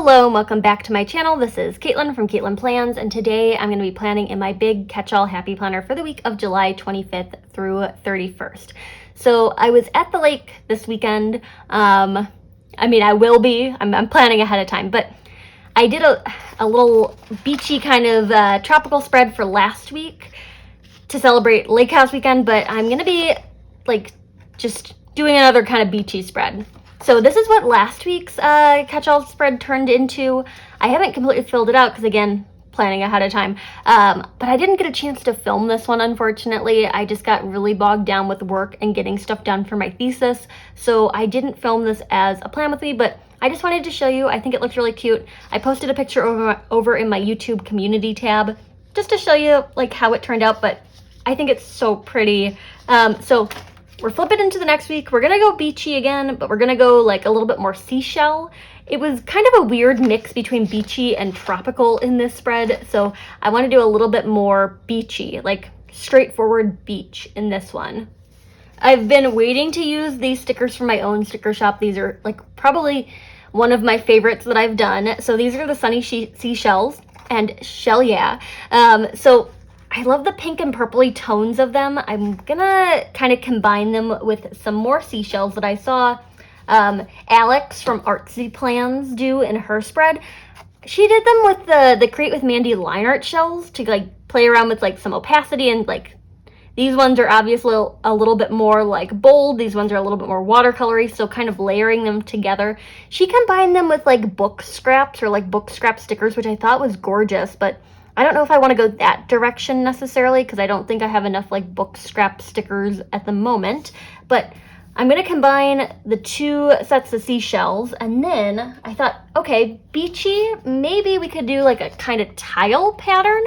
Hello and welcome back to my channel. This is Katelyn from Katelyn Plans, and today I'm going to be planning in my big catch-all happy planner for the week of July 25th through 31st. So I was at the lake this weekend. I will be. I'm planning ahead of time, but I did a little beachy kind of tropical spread for last week to celebrate Lake House weekend, but I'm going to be like just doing another kind of beachy spread. So this is what last week's catch-all spread turned into. I haven't completely filled it out because, again, planning ahead of time. But I didn't get a chance to film this one, unfortunately. I just got really bogged down with work and getting stuff done for my thesis. So I didn't film this as a plan with me, but I just wanted to show you. I think it looks really cute. I posted a picture over in my YouTube community tab just to show you like how it turned out, but I think it's so pretty. So we're flipping into the next week. We're gonna go beachy again, but we're gonna go like a little bit more seashell. It was kind of a weird mix between beachy and tropical in this spread, so I want to do a little bit more beachy, like straightforward beach in this one. I've been waiting to use these stickers from my own sticker shop. These are like probably one of my favorites that I've done. So these are the Sunny Seashells and Shell Yeah. So I love the pink and purpley tones of them. I'm gonna kind of combine them with some more seashells that I saw Alex from Artsy Plans do in her spread. She did them with the Create with Mandy line art shells to like play around with like some opacity, and like these ones are obviously a little bit more like bold. These ones are a little bit more watercolory, so kind of layering them together. She combined them with like book scraps or like book scrap stickers, which I thought was gorgeous, but I don't know if I want to go that direction necessarily because I don't think I have enough like book scrap stickers at the moment. But I'm going to combine the two sets of seashells, and then I thought, okay, beachy, maybe we could do like a kind of tile pattern.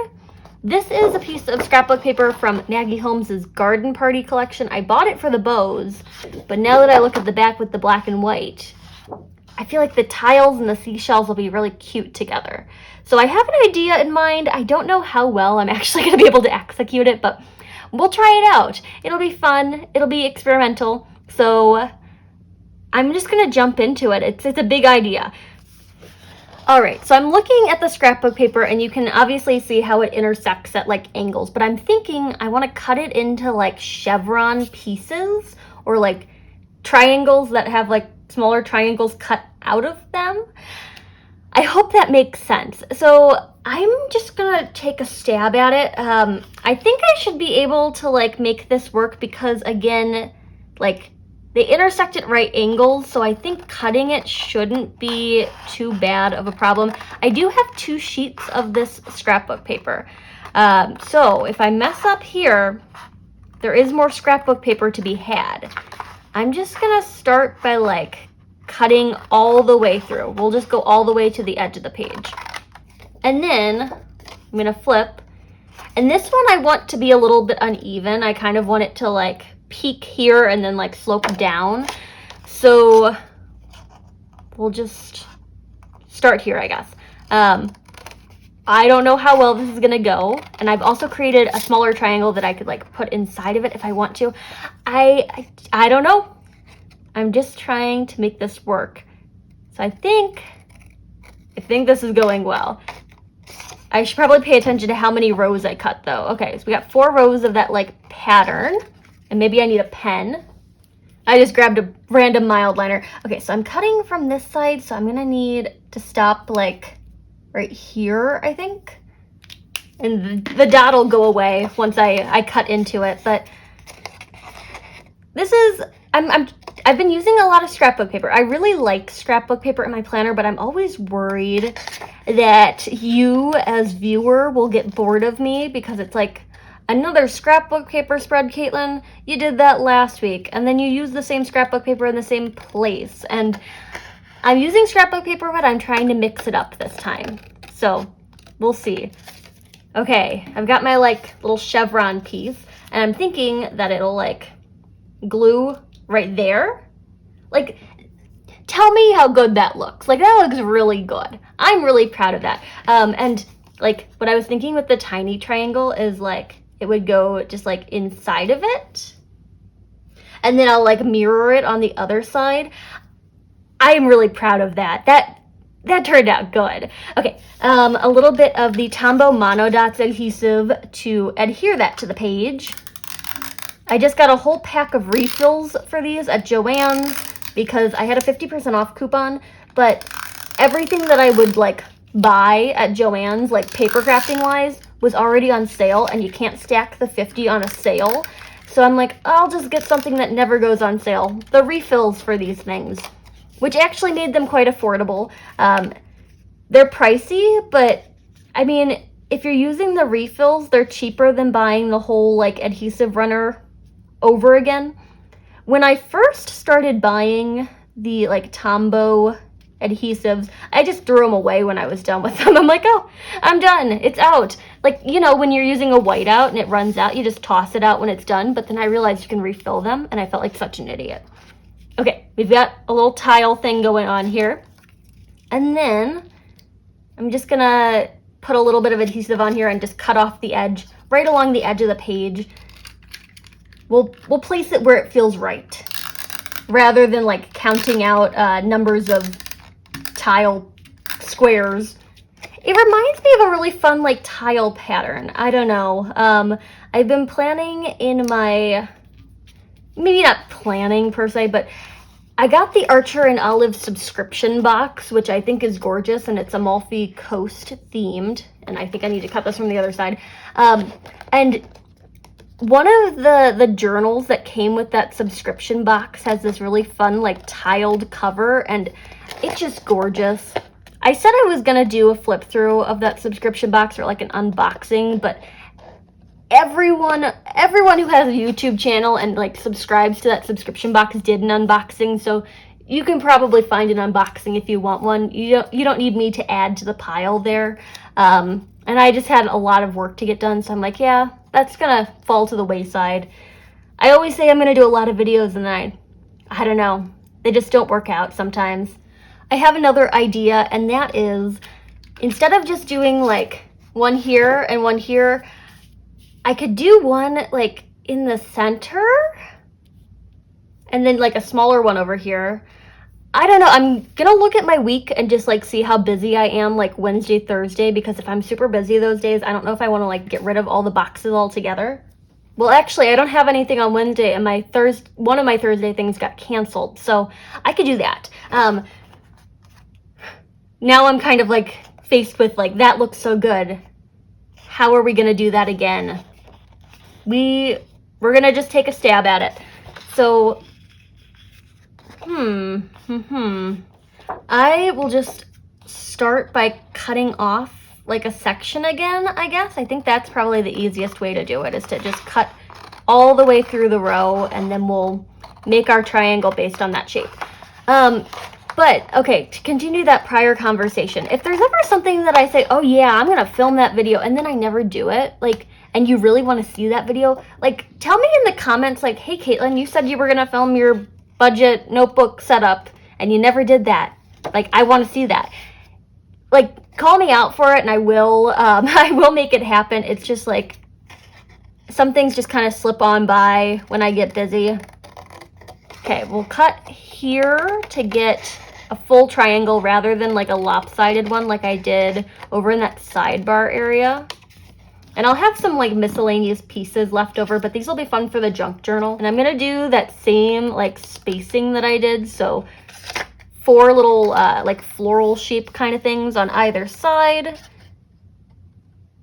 This is a piece of scrapbook paper from Maggie Holmes's Garden Party collection. I bought it for the bows, but now that I look at the back with the black and white, I feel like the tiles and the seashells will be really cute together. So I have an idea in mind. I don't know how well I'm actually going to be able to execute it, but we'll try it out. It'll be fun. It'll be experimental. So I'm just going to jump into it. It's a big idea. All right, so I'm looking at the scrapbook paper, and you can obviously see how it intersects at like angles, but I'm thinking I want to cut it into like chevron pieces or like triangles that have like smaller triangles cut out of them. I hope that makes sense. So I'm just gonna take a stab at it. I think I should be able to like make this work because, again, like they intersect at right angles, so I think cutting it shouldn't be too bad of a problem. I do have 2 sheets of this scrapbook paper. So if I mess up here, there is more scrapbook paper to be had. I'm just gonna start by like cutting all the way through. We'll just go all the way to the edge of the page. And then I'm gonna flip. And this one I want to be a little bit uneven. I kind of want it to like peak here and then like slope down. So we'll just start here, I guess. I don't know how well this is gonna go, and I've also created a smaller triangle that I could like put inside of it if I want to. I don't know. I'm just trying to make this work. So I think this is going well. I should probably pay attention to how many rows I cut though. Okay, so we got 4 rows of that like pattern, and maybe I need a pen. I just grabbed a random mild liner. Okay, so I'm cutting from this side, so I'm gonna need to stop like right here, I think. And the dot will go away once I cut into it, but this is, I've been using a lot of scrapbook paper. I really like scrapbook paper in my planner, but I'm always worried that you as viewer will get bored of me because it's like, another scrapbook paper spread, Katelyn. You did that last week, and then you used the same scrapbook paper in the same place. And I'm using scrapbook paper, but I'm trying to mix it up this time. So we'll see. Okay, I've got my like little chevron piece, and I'm thinking that it'll like glue right there. Like, tell me how good that looks. Like, that looks really good. I'm really proud of that. And like what I was thinking with the tiny triangle is like it would go just like inside of it, and then I'll like mirror it on the other side. I am really proud of that. that turned out good. Okay, a little bit of the Tombow Mono Dots adhesive to adhere that to the page. I just got a whole pack of refills for these at Joann's because I had a 50% off coupon, but everything that I would like buy at Joann's, like paper crafting wise, was already on sale, and you can't stack the 50 on a sale. So I'm like, I'll just get something that never goes on sale. The refills for these things, which actually made them quite affordable. They're pricey, but I mean, if you're using the refills, they're cheaper than buying the whole like adhesive runner over again. When I first started buying the like Tombow adhesives, I just threw them away when I was done with them. I'm like, oh, I'm done. It's out. Like, you know, when you're using a whiteout and it runs out, you just toss it out when it's done. But then I realized you can refill them, and I felt like such an idiot. Okay, we've got a little tile thing going on here. And then I'm just gonna put a little bit of adhesive on here and just cut off the edge, right along the edge of the page. We'll place it where it feels right, rather than like counting out numbers of tile squares. It reminds me of a really fun like tile pattern. I don't know. I've been planning in my, maybe not planning per se, but I got the Archer and Olive subscription box, which I think is gorgeous, and it's Amalfi Coast themed. And I think I need to cut this from the other side. And one of the journals that came with that subscription box has this really fun like tiled cover, and it's just gorgeous. I said I was gonna do a flip through of that subscription box, or like an unboxing, but everyone who has a YouTube channel and like subscribes to that subscription box did an unboxing, so you can probably find an unboxing if you want one. You don't need me to add to the pile there. And I just had a lot of work to get done, so I'm like, yeah, that's gonna fall to the wayside. I always say I'm gonna do a lot of videos, and then I don't know, they just don't work out sometimes. I have another idea, and that is, instead of just doing like one here and one here, I could do one like in the center and then like a smaller one over here. I don't know, I'm gonna look at my week and just like see how busy I am like Wednesday, Thursday, because if I'm super busy those days, I don't know if I want to like get rid of all the boxes altogether. Well, actually, I don't have anything on Wednesday, and one of my Thursday things got canceled, so I could do that. Now I'm kind of like faced with like, that looks so good. How are we gonna do that again? We're gonna just take a stab at it. So, I will just start by cutting off like a section again, I guess. I think that's probably the easiest way to do it, is to just cut all the way through the row, and then we'll make our triangle based on that shape. But, okay, to continue that prior conversation, if there's ever something that I say, oh yeah, I'm gonna film that video, and then I never do it, like, and you really want to see that video, like, tell me in the comments, like, hey Katelyn, you said you were gonna film your budget notebook setup, and you never did that. Like, I want to see that. Like, call me out for it, and I will, I will make it happen. It's just like, some things just kind of slip on by when I get busy. Okay, we'll cut here to get a full triangle rather than like a lopsided one like I did over in that sidebar area. And I'll have some like miscellaneous pieces left over, but these will be fun for the junk journal. And I'm gonna do that same like spacing that I did. So 4 little like floral shape kind of things on either side,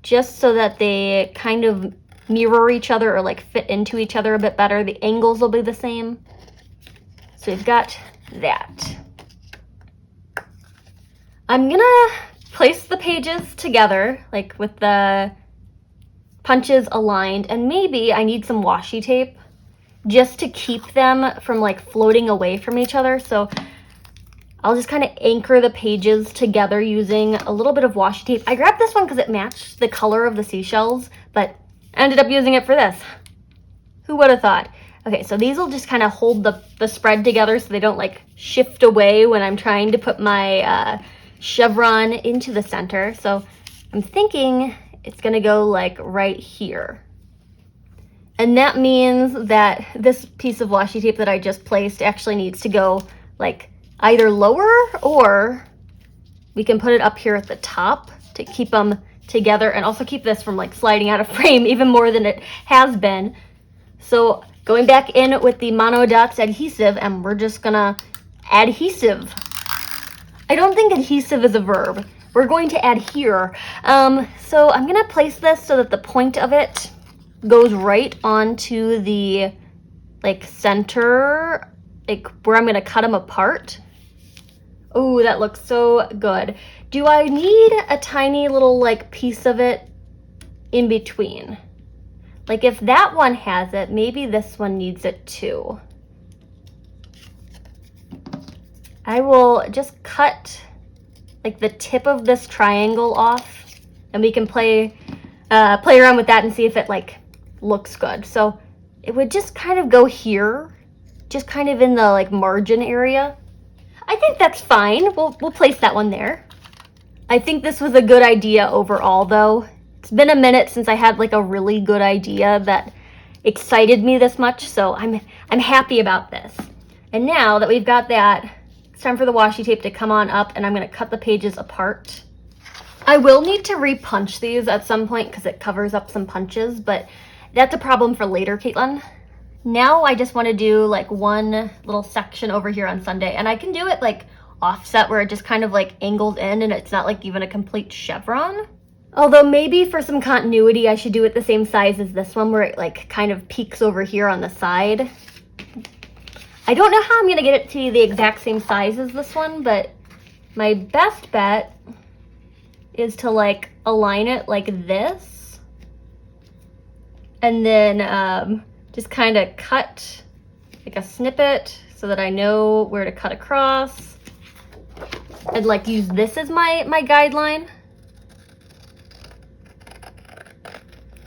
just so that they kind of mirror each other or like fit into each other a bit better. The angles will be the same. So we've got that. I'm gonna place the pages together, like with the punches aligned, and maybe I need some washi tape just to keep them from like floating away from each other. So I'll just kind of anchor the pages together using a little bit of washi tape. I grabbed this one because it matched the color of the seashells, but I ended up using it for this. Who would have thought? Okay, so these will just kind of hold the spread together so they don't like shift away when I'm trying to put my chevron into the center. So I'm thinking it's gonna go like right here. And that means that this piece of washi tape that I just placed actually needs to go like either lower or we can put it up here at the top to keep them together and also keep this from like sliding out of frame even more than it has been. So going back in with the Mono Dots adhesive, and we're just gonna adhesive. I don't think adhesive is a verb. We're going to adhere. So I'm gonna place this so that the point of it goes right onto the like center, like where I'm gonna cut them apart. Oh, that looks so good. Do I need a tiny little like piece of it in between? Like if that one has it, maybe this one needs it too. I will just cut like the tip of this triangle off, and we can play around with that and see if it like looks good. So it would just kind of go here, just kind of in the like margin area. I think that's fine. We'll place that one there. I think this was a good idea overall though. It's been a minute since I had like a really good idea that excited me this much, so I'm happy about this. And now that we've got that, it's time for the washi tape to come on up, and I'm gonna cut the pages apart. I will need to re-punch these at some point because it covers up some punches, but that's a problem for later, Katelyn. Now I just want to do like one little section over here on Sunday, and I can do it like offset where it just kind of like angles in and it's not like even a complete chevron. Although maybe for some continuity I should do it the same size as this one where it like kind of peaks over here on the side. I don't know how I'm gonna get it to be the exact same size as this one, but my best bet is to like align it like this and then just kind of cut like a snippet so that I know where to cut across. I'd like use this as my guideline.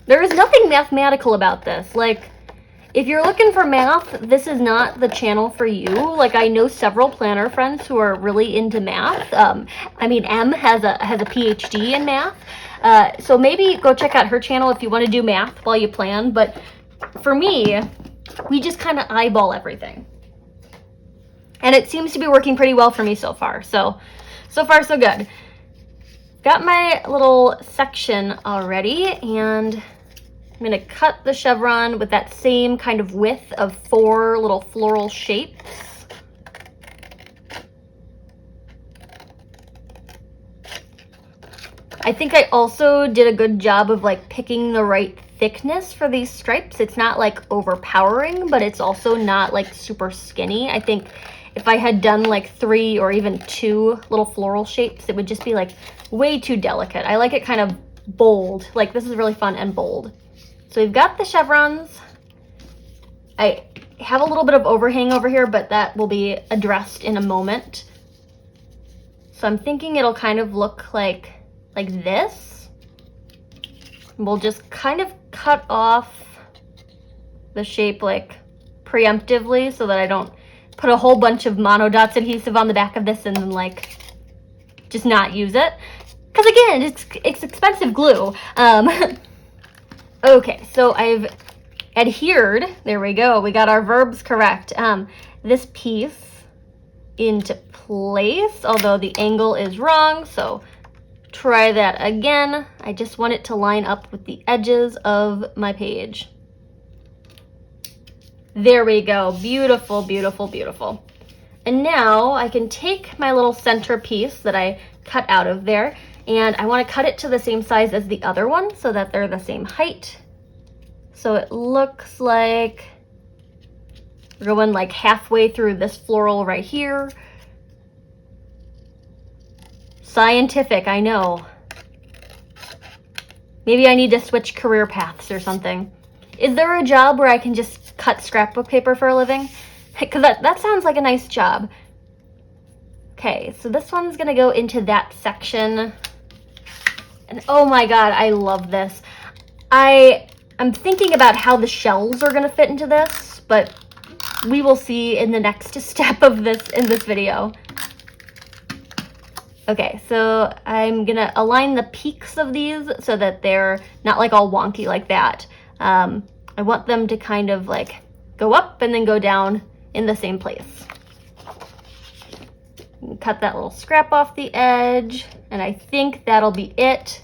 There is nothing mathematical about this. Like, if you're looking for math, this is not the channel for you. Like, I know several planner friends who are really into math. I mean, Em has a PhD in math. So maybe go check out her channel if you want to do math while you plan. But for me, we just kind of eyeball everything. And it seems to be working pretty well for me so far. So far so good. Got my little section already, and I'm gonna cut the chevron with that same kind of width of 4 little floral shapes. I think I also did a good job of like picking the right thickness for these stripes. It's not like overpowering, but it's also not like super skinny. I think if I had done like 3 or even 2 little floral shapes, it would just be like way too delicate. I like it kind of bold. Like this is really fun and bold. So we've got the chevrons. I have a little bit of overhang over here, but that will be addressed in a moment. So I'm thinking it'll kind of look like this. We'll just kind of cut off the shape like preemptively so that I don't put a whole bunch of Mono Dots adhesive on the back of this and then like just not use it. Because again, it's expensive glue. Okay, so I've adhered, there we go, we got our verbs correct. This piece into place, although the angle is wrong, so try that again. I just want it to line up with the edges of my page. There we go, beautiful, beautiful, beautiful. And now I can take my little center piece that I cut out of there, and I want to cut it to the same size as the other one so that they're the same height. So it looks like we're going like halfway through this floral right here. Scientific, I know. Maybe I need to switch career paths or something. Is there a job where I can just cut scrapbook paper for a living? Because that sounds like a nice job. Okay, so this one's gonna go into that section. And oh my god, I love this. I'm thinking about how the shells are gonna fit into this, but we will see in the next step of this in this video. Okay, so I'm gonna align the peaks of these so that they're not like all wonky like that. I want them to kind of like go up and then go down in the same place. Cut that little scrap off the edge, and I think that'll be it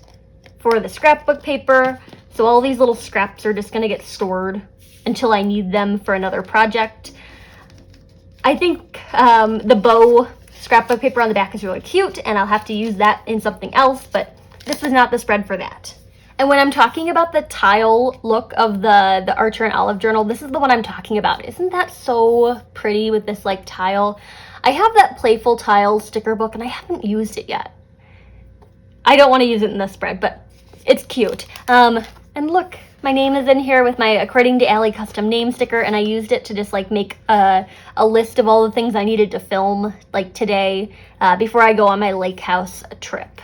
for the scrapbook paper. So all these little scraps are just gonna get stored until I need them for another project. I think the bow scrapbook paper on the back is really cute, and I'll have to use that in something else, but this is not the spread for that. And when I'm talking about the tile look of the Archer and Olive journal, this is the one I'm talking about. Isn't that so pretty with this like tile? I have that Playful Tiles sticker book, and I haven't used it yet. I don't want to use it in this spread, but it's cute. And look, my name is in here with my According to Allie custom name sticker, and I used it to just like make a list of all the things I needed to film like today before I go on my lake house trip.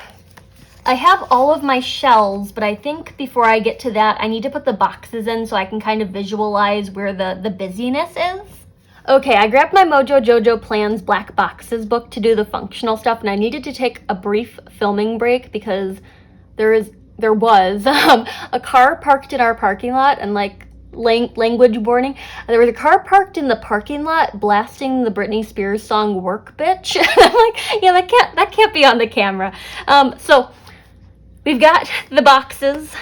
I have all of my shells, but I think before I get to that, I need to put the boxes in so I can kind of visualize where the busyness is. Okay, I grabbed my Mojo Jojo Plans Black Boxes book to do the functional stuff, and I needed to take a brief filming break because there was a car parked in our parking lot, and like language warning, there was a car parked in the parking lot blasting the Britney Spears song Work Bitch. I'm like, yeah, that can't be on the camera. So we've got the boxes,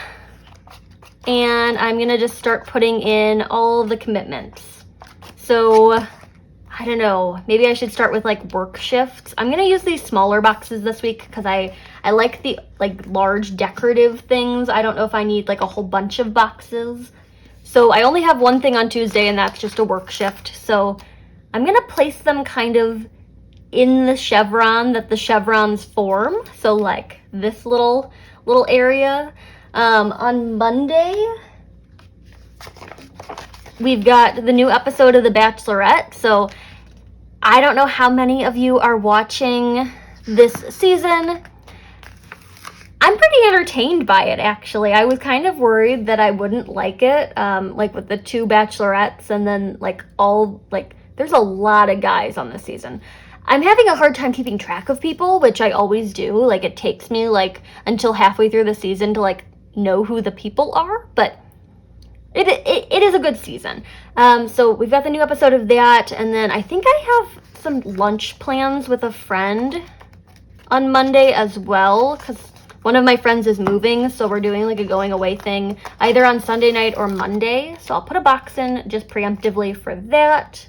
and I'm gonna just start putting in all the commitments. So, I don't know, maybe I should start with like work shifts. I'm gonna use these smaller boxes this week because I like the like large decorative things. I don't know if I need like a whole bunch of boxes. So I only have one thing on Tuesday, and that's just a work shift. So I'm gonna place them kind of in the chevron that the chevrons form. So like this little area. On Monday, we've got the new episode of The Bachelorette, so I don't know how many of you are watching this season. I'm pretty entertained by it, actually. I was kind of worried that I wouldn't like it, like with the 2 bachelorettes, and then there's a lot of guys on this season. I'm having a hard time keeping track of people, which I always do. Like, it takes me like until halfway through the season to like know who the people are, but it is a good season. So we've got the new episode of that, and then I think I have some lunch plans with a friend on Monday as well, because one of my friends is moving, so we're doing like a going away thing either on Sunday night or Monday. So I'll put a box in just preemptively for that.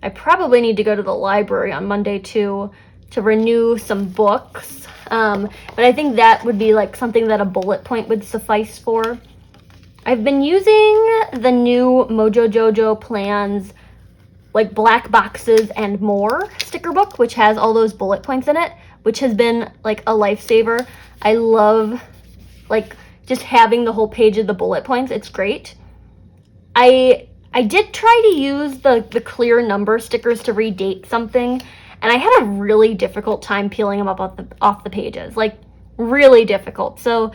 I probably need to go to the library on Monday too to renew some books, but I think that would be like something that a bullet point would suffice for. I've been using the new Mojo Jojo Plans like Black Boxes and More sticker book, which has all those bullet points in it, which has been like a lifesaver. I love like just having the whole page of the bullet points. It's great. I did try to use the clear number stickers to redate something, and I had a really difficult time peeling them up off the pages, like really difficult. So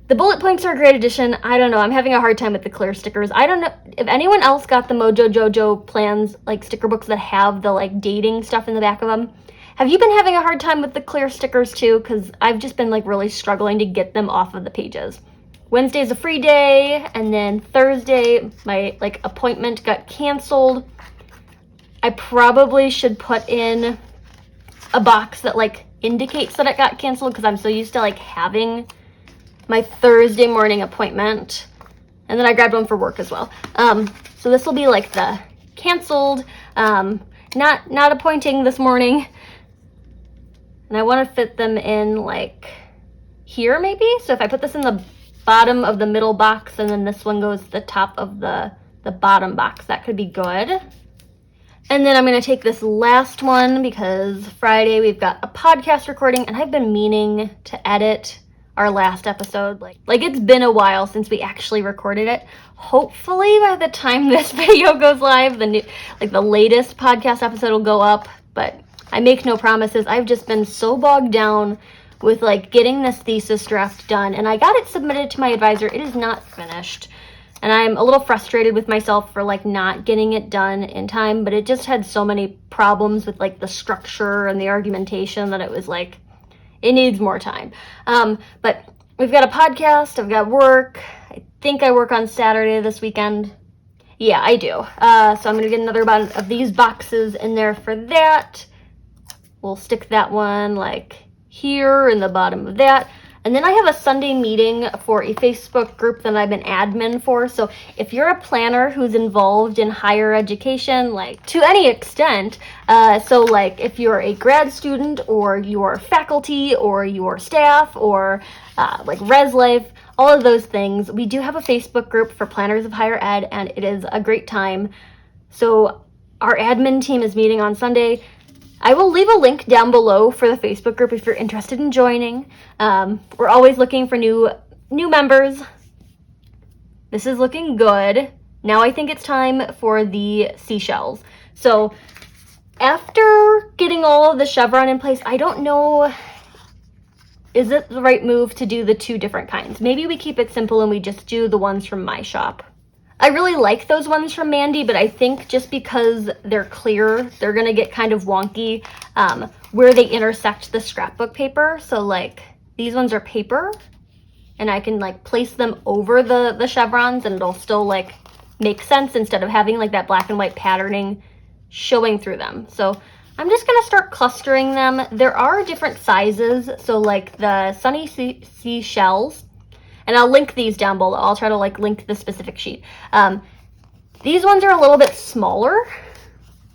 the bullet points are a great addition. I don't know, I'm having a hard time with the clear stickers. I don't know if anyone else got the Mojo Jojo Plans like sticker books that have the like dating stuff in the back of them. Have you been having a hard time with the clear stickers too? Because I've just been like really struggling to get them off of the pages. Wednesday's a free day, and then Thursday my like appointment got canceled. I probably should put in a box that like indicates that it got canceled, because I'm so used to like having my Thursday morning appointment, and then I grabbed one for work as well. So this will be like the canceled, not appointing this morning, and I want to fit them in like here maybe. So if I put this in the bottom of the middle box, and then this one goes to the top of the bottom box, that could be good. And then I'm going to take this last one because Friday we've got a podcast recording, and I've been meaning to edit our last episode. Like it's been a while since we actually recorded it. Hopefully by the time this video goes live, the latest podcast episode will go up, but I make no promises. I've just been so bogged down with like getting this thesis draft done, and I got it submitted to my advisor. It is not finished, and I'm a little frustrated with myself for like not getting it done in time, but it just had so many problems with like the structure and the argumentation that it was like, it needs more time. But we've got a podcast, I've got work. I think I work on Saturday this weekend. Yeah, I do. So I'm gonna get another one of these boxes in there for that. we'll stick that one like here in the bottom of that. And then I have a Sunday meeting for a Facebook group that I'm an admin for. So if you're a planner who's involved in higher education, like to any extent, so like if you're a grad student or your faculty or your staff or like Res Life, all of those things, we do have a Facebook group for planners of higher ed, and it is a great time. So our admin team is meeting on Sunday. I will leave a link down below for the Facebook group if you're interested in joining. We're always looking for new members. This is looking good. Now I think it's time for the seashells. So after getting all of the chevron in place, I don't know, is it the right move to do the two different kinds? Maybe we keep it simple and we just do the ones from my shop. I really like those ones from Mandy, but I think just because they're clear, they're gonna get kind of wonky where they intersect the scrapbook paper. So like these ones are paper and I can like place them over the chevrons and it'll still like make sense instead of having like that black and white patterning showing through them. So I'm just gonna start clustering them. There are different sizes. So like the Sunny Seashells, and I'll link these down below. I'll try to like link the specific sheet. These ones are a little bit smaller,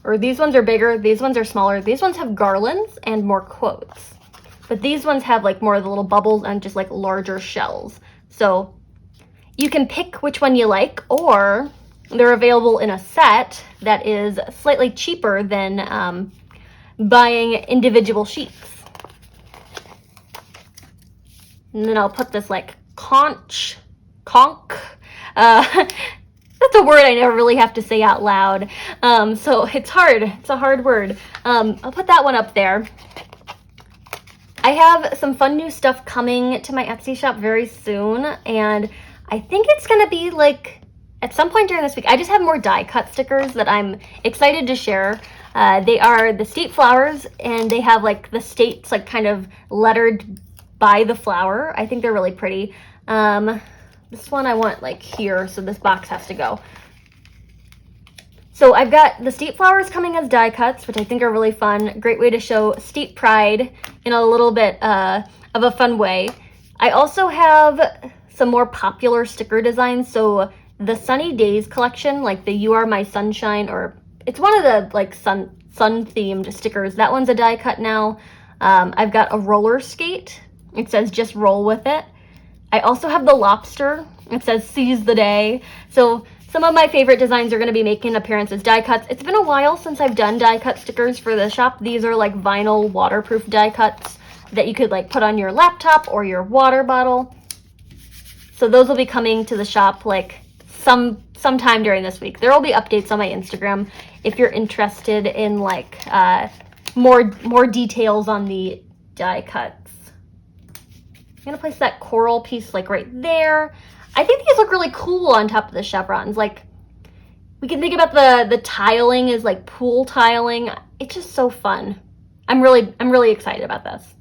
or these ones are bigger, these ones are smaller. These ones have garlands and more quotes. But these ones have like more of the little bubbles and just like larger shells. So you can pick which one you like, or they're available in a set that is slightly cheaper than buying individual sheets. And then I'll put this like conch, that's a word I never really have to say out loud. So it's hard, it's a hard word. I'll put that one up there. I have some fun new stuff coming to my Etsy shop very soon, and I think it's gonna be like at some point during this week. I just have more die cut stickers that I'm excited to share. They are the state flowers, and they have like the states like kind of lettered by the flower. I think they're really pretty. This one I want like here, so this box has to go. So I've got the state flowers coming as die cuts, which I think are really fun. Great way to show state pride in a little bit of a fun way. I also have some more popular sticker designs. So the Sunny Days collection, like the You Are My Sunshine, or it's one of the like sun themed stickers. That one's a die cut now. I've got a roller skate. It says just roll with it. I also have the lobster. It says seize the day. So some of my favorite designs are going to be making appearances die cuts. It's been a while since I've done die cut stickers for the shop. These are like vinyl waterproof die cuts that you could like put on your laptop or your water bottle. So those will be coming to the shop like sometime during this week. There will be updates on my Instagram if you're interested in like more details on the die cuts. I'm gonna place that coral piece like right there. I think these look really cool on top of the chevrons. Like we can think about the tiling as like pool tiling. It's just so fun. I'm really excited about this.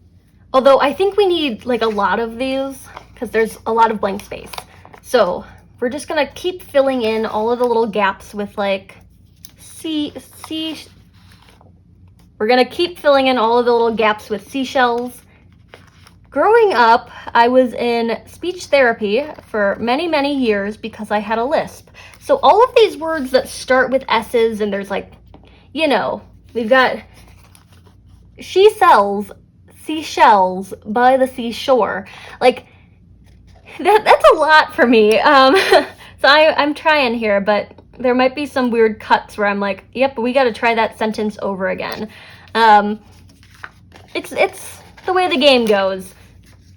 Although I think we need like a lot of these because there's a lot of blank space. So we're just gonna keep filling in all of the little gaps with like we're gonna keep filling in all of the little gaps with seashells. Growing up, I was in speech therapy for many, many years because I had a lisp. So all of these words that start with S's and there's like, you know, we've got she sells seashells by the seashore. Like that's a lot for me. So I'm trying here, but there might be some weird cuts where I'm like, yep, we got to try that sentence over again. It's the way the game goes.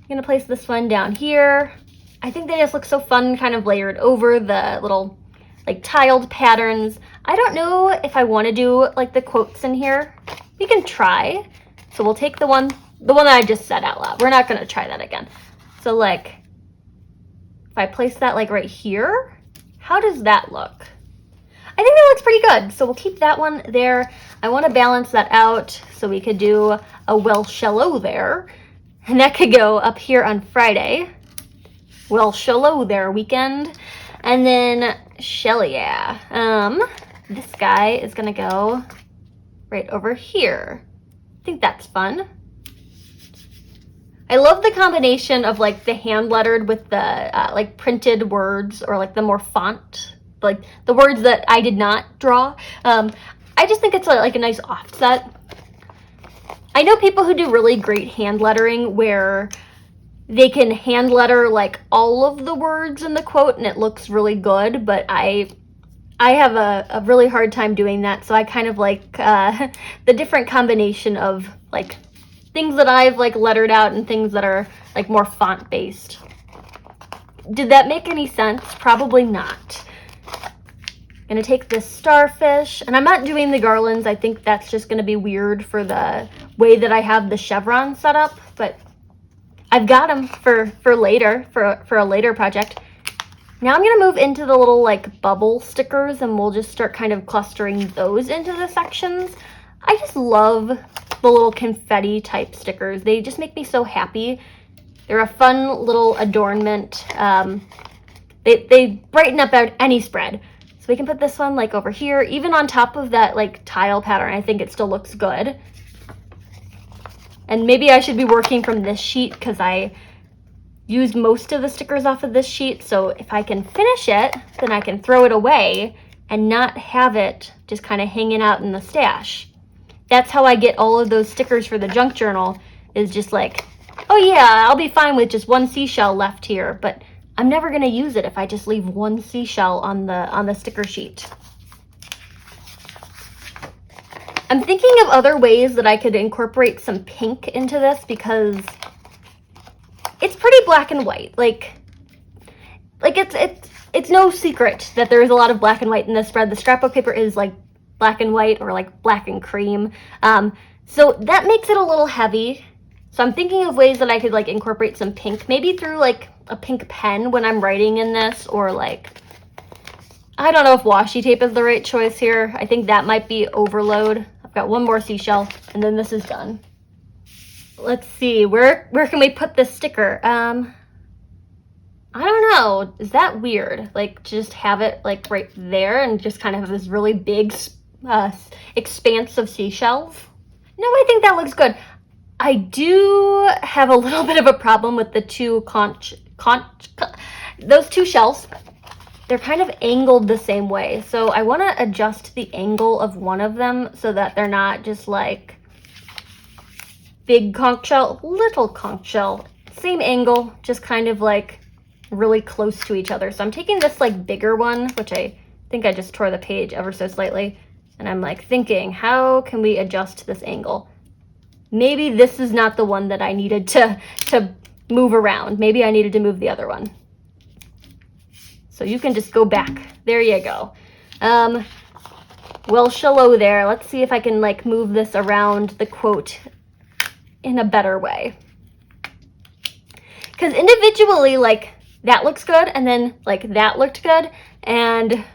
I'm gonna place this one down here. I think they just look so fun, kind of layered over the little like tiled patterns. I don't know if I want to do like the quotes in here. We can try. So we'll take the one that I just said out loud. We're not gonna try that again. So like, if I place that like right here, how does that look? I think that looks pretty good. So we'll keep that one there. I want to balance that out so we could do a Welsh hello there. And that could go up here on Friday. Welsh hello there weekend. And then Shelly, yeah. This guy is gonna go right over here. think that's fun. I love the combination of like the hand lettered with the like printed words, or like the more font, like the words that I did not draw. I just think it's like a nice offset. I know people who do really great hand lettering where they can hand letter like all of the words in the quote and it looks really good, but I have a really hard time doing that, so I kind of like the different combination of like things that I've like lettered out and things that are like more font based. Did that make any sense? Probably not. I'm gonna take this starfish, and I'm not doing the garlands. I think that's just gonna be weird for the way that I have the chevron set up, but I've got them for later, for a later project. Now I'm gonna move into the little like bubble stickers, and we'll just start kind of clustering those into the sections. I just love the little confetti type stickers. They just make me so happy. They're a fun little adornment. They brighten up any spread. So we can put this one like over here, even on top of that like tile pattern. I think it still looks good. And maybe I should be working from this sheet because I used most of the stickers off of this sheet. So if I can finish it, then I can throw it away and not have it just kind of hanging out in the stash. That's how I get all of those stickers for the junk journal, is just like, oh yeah, I'll be fine with just one seashell left here, but I'm never gonna use it if I just leave one seashell on the sticker sheet. I'm thinking of other ways that I could incorporate some pink into this, because it's pretty black and white. Like it's no secret that there is a lot of black and white in this spread. The scrapbook paper is like black and white, or like black and cream. So that makes it a little heavy. So I'm thinking of ways that I could like incorporate some pink, maybe through like a pink pen when I'm writing in this, or like, I don't know if washi tape is the right choice here. I think that might be overload. I've got one more seashell and then this is done. Let's see, where can we put this sticker? I don't know. Is that weird? Like, just have it like right there and just kind of have this really big expanse of seashells? No, I think that looks good. I do have a little bit of a problem with the those two shells. They're kind of angled the same way. So I want to adjust the angle of one of them so that they're not just like big conch shell, little conch shell. Same angle, just kind of like really close to each other. So I'm taking this like bigger one, which I think I just tore the page ever so slightly. And I'm like thinking, how can we adjust this angle? Maybe this is not the one that I needed to move around. Maybe I needed to move the other one. So you can just go back. There you go. Well, shallow there. Let's see if I can like move this around the quote in a better way. Because individually, like, that looks good, and then like that looked good, and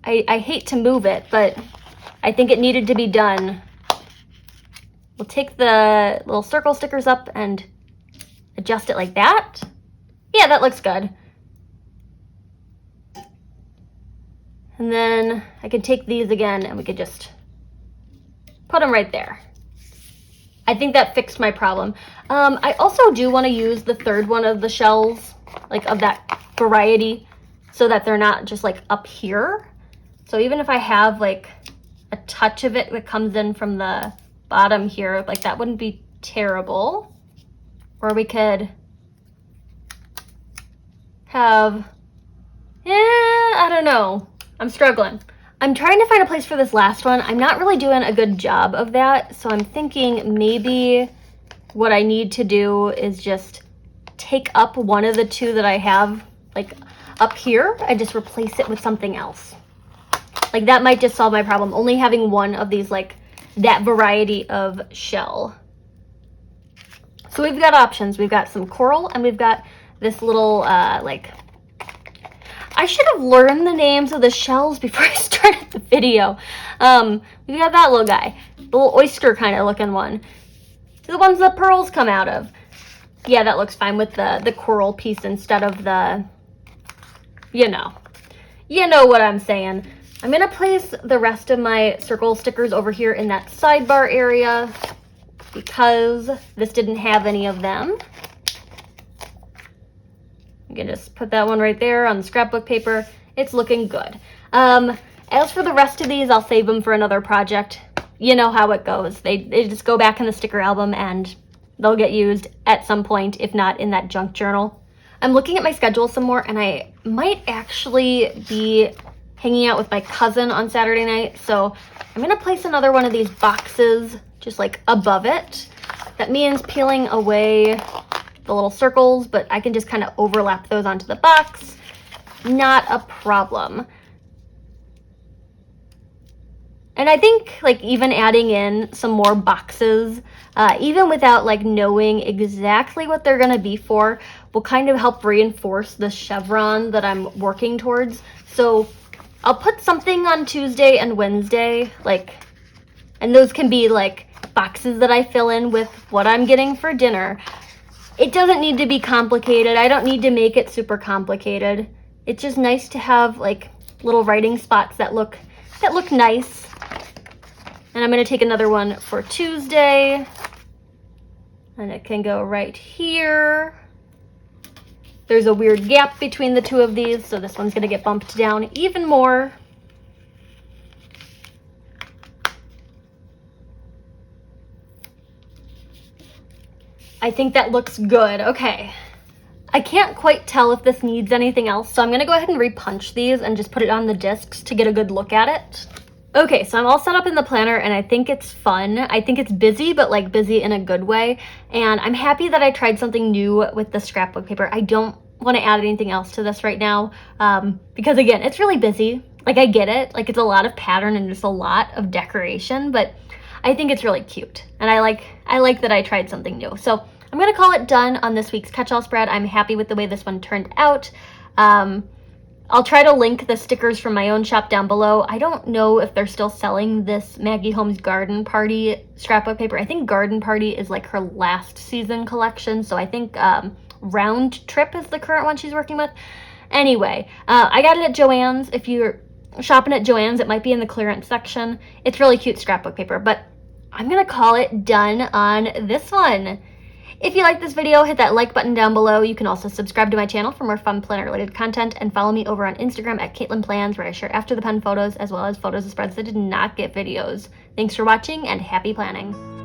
I hate to move it, but I think it needed to be done. We'll take the little circle stickers up and adjust it like that. Yeah, that looks good. And then I can take these again and we could just put them right there. I think that fixed my problem. I also do want to use the third one of the shells, like of that variety, so that they're not just like up here. So even if I have like a touch of it that comes in from the bottom here, like that wouldn't be terrible. Or we could have, I don't know. I'm struggling. I'm trying to find a place for this last one. I'm not really doing a good job of that. So I'm thinking maybe what I need to do is just take up one of the two that I have like up here and just replace it with something else. Like that might just solve my problem, only having one of these, like that variety of shell. So we've got options. We've got some coral and we've got this little like, I should have learned the names of the shells before I started the video. We've got that little guy, the little oyster kind of looking one. The ones that pearls come out of. Yeah, that looks fine with the coral piece instead of the, you know what I'm saying. I'm gonna place the rest of my circle stickers over here in that sidebar area because this didn't have any of them. You can just put that one right there on the scrapbook paper. It's looking good. As for the rest of these, I'll save them for another project. You know how it goes. They just go back in the sticker album and they'll get used at some point, if not in that junk journal. I'm looking at my schedule some more, and I might actually be hanging out with my cousin on Saturday night, so I'm gonna place another one of these boxes just like above it. That means peeling away the little circles, but I can just kind of overlap those onto the box. Not a problem. And I think like even adding in some more boxes, even without like knowing exactly what they're gonna be for, will kind of help reinforce the chevron that I'm working towards. So I'll put something on Tuesday and Wednesday, and those can be like boxes that I fill in with what I'm getting for dinner. It doesn't need to be complicated. I don't need to make it super complicated. It's just nice to have like little writing spots that look nice. And I'm going to take another one for Tuesday, and it can go right here. There's a weird gap between the two of these, so this one's going to get bumped down even more. I think that looks good. Okay. I can't quite tell if this needs anything else, so I'm going to go ahead and repunch these and just put it on the discs to get a good look at it. Okay, so I'm all set up in the planner, and I think it's fun. I think it's busy, but like busy in a good way. And I'm happy that I tried something new with the scrapbook paper. I don't want to add anything else to this right now, because again, it's really busy. Like, I get it. Like, it's a lot of pattern and just a lot of decoration, but I think it's really cute. And I like that I tried something new. So I'm gonna call it done on this week's catch-all spread. I'm happy with the way this one turned out. I'll try to link the stickers from my own shop down below. I don't know if they're still selling this Maggie Holmes Garden Party scrapbook paper. I think Garden Party is like her last season collection, so I think Round Trip is the current one she's working with. Anyway, I got it at Joann's. If you're shopping at Joann's, it might be in the clearance section. It's really cute scrapbook paper, but I'm gonna call it done on this one. If you like this video, hit that like button down below. You can also subscribe to my channel for more fun planner related content, and follow me over on Instagram at Katelyn Plans, where I share after the pen photos as well as photos of spreads that did not get videos. Thanks for watching, and happy planning.